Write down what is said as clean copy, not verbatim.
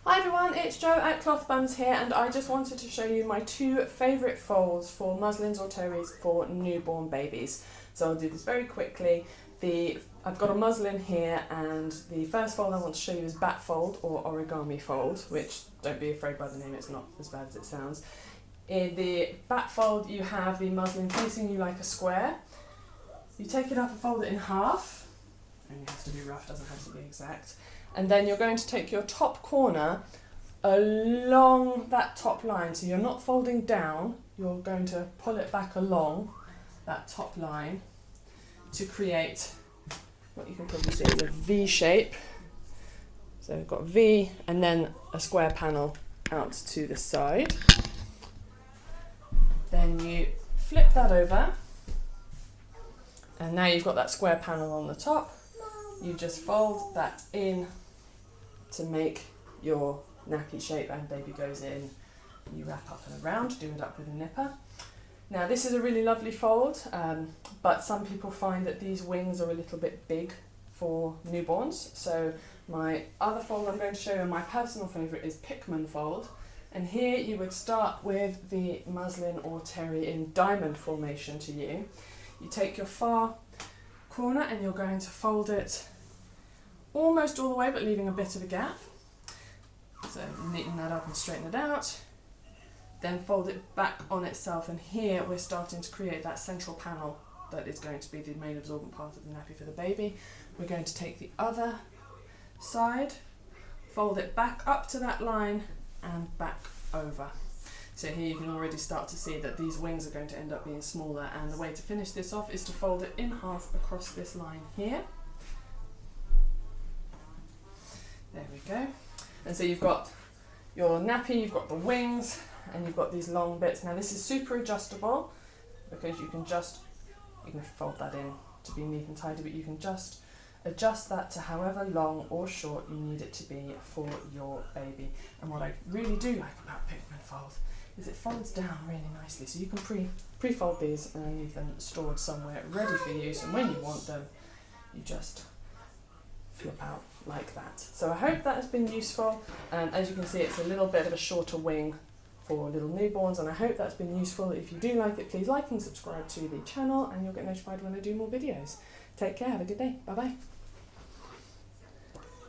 Hi everyone, it's Jo at Cloth Buns here, and I just wanted to show you my two favourite folds for muslins or terries for newborn babies. So I'll do this very quickly. I've got a muslin here, and the first fold I want to show you is bat fold or origami fold, which, don't be afraid by the name, it's not as bad as it sounds. In the bat fold you have the muslin facing you like a square. You take it up and fold it in half. Only has to be rough, doesn't have to be exact. And then you're going to take your top corner along that top line. So you're not folding down, you're going to pull it back along that top line to create what you can probably see is a V shape. So we've got V and then a square panel out to the side. Then you flip that over, and now you've got that square panel on the top. You just fold that in to make your nappy shape, and baby goes in. You wrap up and around, do it up with a nipper. Now this is a really lovely fold, but some people find that these wings are a little bit big for newborns. So my other fold I'm going to show you, my personal favourite, is Pickman Fold. And here you would start with the muslin or terry in diamond formation to you. You take your far corner and you're going to fold it almost all the way, but leaving a bit of a gap. So neaten that up and straighten it out. Then fold it back on itself, and here we're starting to create that central panel that is going to be the main absorbent part of the nappy for the baby. We're going to take the other side, fold it back up to that line and back over. So here you can already start to see that these wings are going to end up being smaller, and the way to finish this off is to fold it in half across this line here. There we go. And so you've got your nappy, you've got the wings, and you've got these long bits. Now this is super adjustable because you can fold that in to be neat and tidy, but you can just adjust that to however long or short you need it to be for your baby. And what I really do like about Pikmin Fold is it folds down really nicely, so you can pre-fold these and leave them stored somewhere ready for use, and when you want them you just flip out like that. So I hope that has been useful. As you can see, it's a little bit of a shorter wing for little newborns, and I hope that's been useful. If you do like it, please like and subscribe to the channel, and you'll get notified when I do more videos. Take care, have a good day, bye bye.